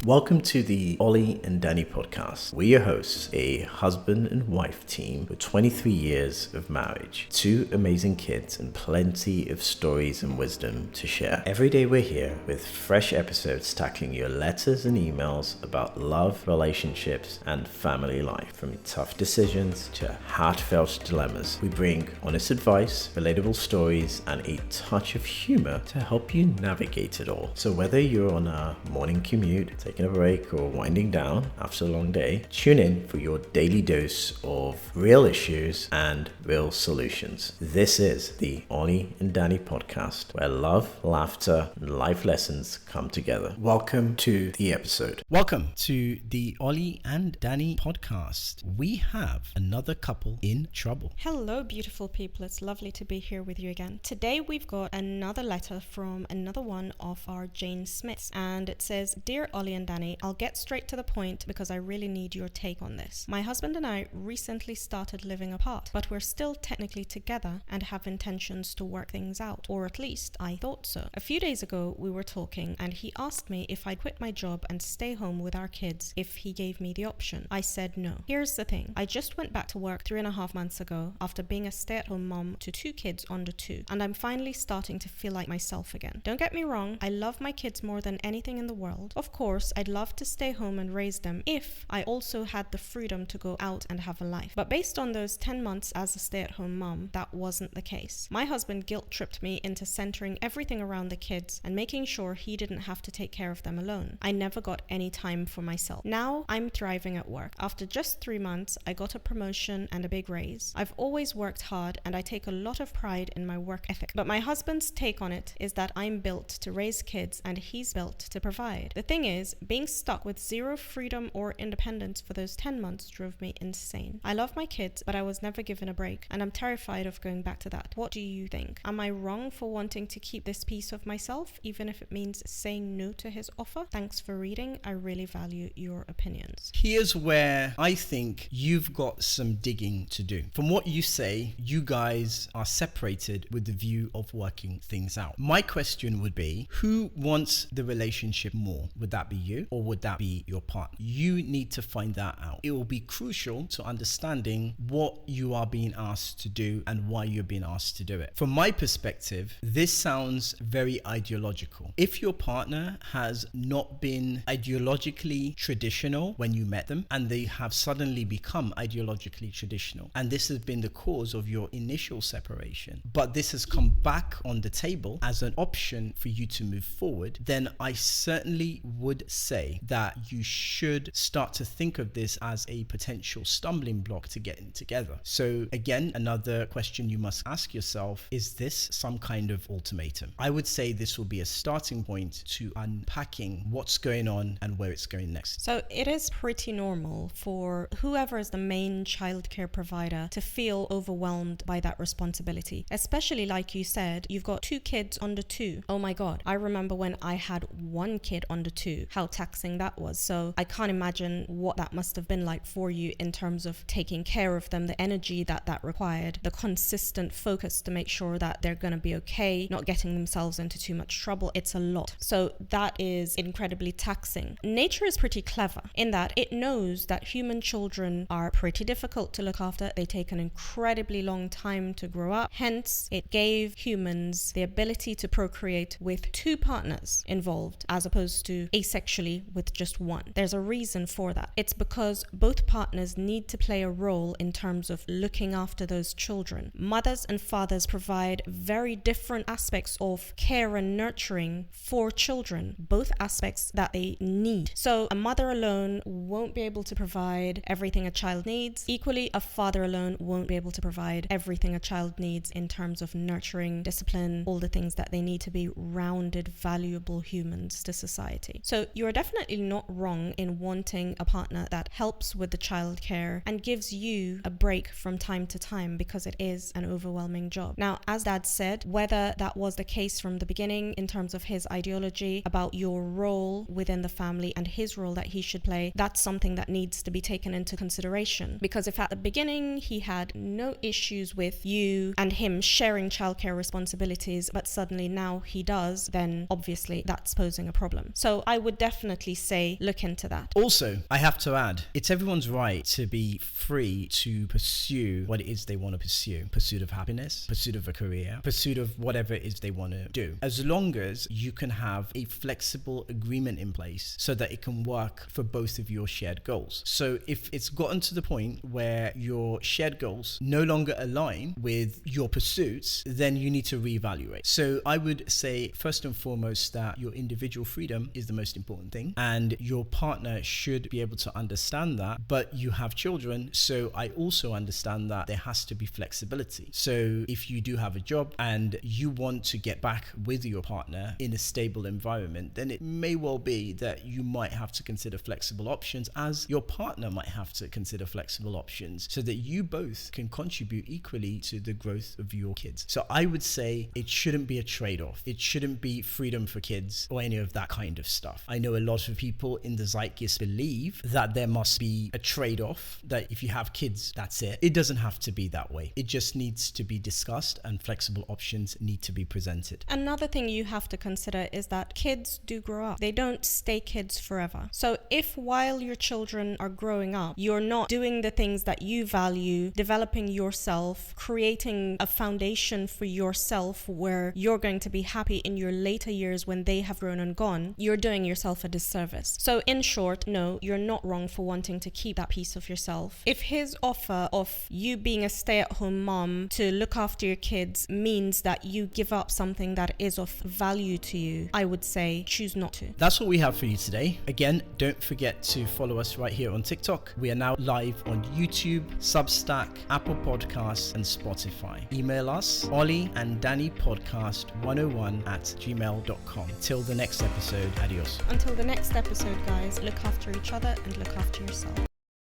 Welcome to the Oli and Danny Podcast. We're your hosts, a husband and wife team with 23 years of marriage, 2 amazing kids, and plenty of stories and wisdom to share. Every day we're here with fresh episodes tackling your letters and emails about love, relationships, and family life. From tough decisions to heartfelt dilemmas, we bring honest advice, relatable stories, and a touch of humor to help you navigate it all. So whether you're on a morning commute, taking a break, or winding down after a long day, tune in for your daily dose of real issues and real solutions. This is the Oli and Danny Podcast, where love, laughter, and life lessons come together. Welcome to the episode. Welcome to the Oli and Danny Podcast. We have another couple in trouble. Hello, beautiful people. It's lovely to be here with you again. Today we've got another letter from another one of our Jane Smiths, and it says, "Dear Oli and Danny, I'll get straight to the point because I really need your take on this. My husband and I recently started living apart, but we're still technically together and have intentions to work things out, or at least I thought so. A few days ago we were talking and he asked me if I'd quit my job and stay home with our kids if he gave me the option. I said no. Here's the thing. I just went back to work 3.5 months ago after being a stay-at-home mom to 2 kids under 2, and I'm finally starting to feel like myself again. Don't get me wrong, I love my kids more than anything in the world. Of course, I'd love to stay home and raise them if I also had the freedom to go out and have a life. But based on those 10 months as a stay-at-home mom, that wasn't the case. My husband guilt-tripped me into centering everything around the kids and making sure he didn't have to take care of them alone. I never got any time for myself. Now I'm thriving at work. After just 3 months, I got a promotion and a big raise. I've always worked hard and I take a lot of pride in my work ethic. But my husband's take on it is that I'm built to raise kids and he's built to provide. The thing is, being stuck with zero freedom or independence for those 10 months drove me insane. I love my kids, but I was never given a break, and I'm terrified of going back to that. What do you think? Am I wrong for wanting to keep this piece of myself, even if it means saying no to his offer? Thanks for reading. I really value your opinions." Here's where I think you've got some digging to do. From what you say, you guys are separated with the view of working things out. My question would be, who wants the relationship more? Would that be you, or would that be your partner? You need to find that out. It will be crucial to understanding what you are being asked to do and why you're being asked to do it. From my perspective, this sounds very ideological. If your partner has not been ideologically traditional when you met them, and they have suddenly become ideologically traditional, and this has been the cause of your initial separation, but this has come back on the table as an option for you to move forward, then I certainly would say that you should start to think of this as a potential stumbling block to getting together. So again, another question you must ask yourself, is this some kind of ultimatum? I would say this will be a starting point to unpacking what's going on and where it's going next. So it is pretty normal for whoever is the main childcare provider to feel overwhelmed by that responsibility. Especially like you said, you've got 2 kids under 2. Oh my God. I remember when I had 1 kid under 2, how taxing that was. So I can't imagine what that must have been like for you in terms of taking care of them, the energy that required, the consistent focus to make sure that they're going to be okay, not getting themselves into too much trouble. It's a lot. So that is incredibly taxing. Nature is pretty clever in that it knows that human children are pretty difficult to look after. They take an incredibly long time to grow up. Hence, it gave humans the ability to procreate with 2 partners involved as opposed to asexually with just 1. There's a reason for that. It's because both partners need to play a role in terms of looking after those children. Mothers and fathers provide very different aspects of care and nurturing for children, both aspects that they need. So a mother alone won't be able to provide everything a child needs. Equally, a father alone won't be able to provide everything a child needs in terms of nurturing, discipline, all the things that they need to be rounded, valuable humans to society. So you're definitely not wrong in wanting a partner that helps with the childcare and gives you a break from time to time, because it is an overwhelming job. Now, as Dad said, whether that was the case from the beginning in terms of his ideology about your role within the family and his role that he should play, that's something that needs to be taken into consideration. Because if at the beginning he had no issues with you and him sharing childcare responsibilities, but suddenly now he does, then obviously that's posing a problem. So I would definitely definitely say look into that. Also, I have to add, it's everyone's right to be free to pursue what it is they want to pursue. Pursuit of happiness, pursuit of a career, pursuit of whatever it is they want to do. As long as you can have a flexible agreement in place so that it can work for both of your shared goals. So if it's gotten to the point where your shared goals no longer align with your pursuits, then you need to reevaluate. So I would say first and foremost that your individual freedom is the most important thing, and your partner should be able to understand that. But you have children, so I also understand that there has to be flexibility. So if you do have a job and you want to get back with your partner in a stable environment, then it may well be that you might have to consider flexible options, as your partner might have to consider flexible options, so that you both can contribute equally to the growth of your kids. So I would say it shouldn't be a trade-off. It shouldn't be freedom for kids or any of that kind of stuff. I know a lot of people in the zeitgeist believe that there must be a trade-off, that if you have kids, that's it. It doesn't have to be that way. It just needs to be discussed, and flexible options need to be presented. Another thing you have to consider is that kids do grow up. They don't stay kids forever. So if while your children are growing up, you're not doing the things that you value, developing yourself, creating a foundation for yourself where you're going to be happy in your later years when they have grown and gone, you're doing yourself a disservice. So in short, no, you're not wrong for wanting to keep that piece of yourself. If his offer of you being a stay-at-home mom to look after your kids means that you give up something that is of value to you, I would say choose not to. That's what we have for you today. Again, don't forget to follow us right here on TikTok. We are now live on YouTube, Substack, Apple Podcasts, and Spotify. Email us, Oli and Danny Podcast 101@gmail.com. Till the next episode, adios. Until the next episode, guys, look after each other and look after yourself.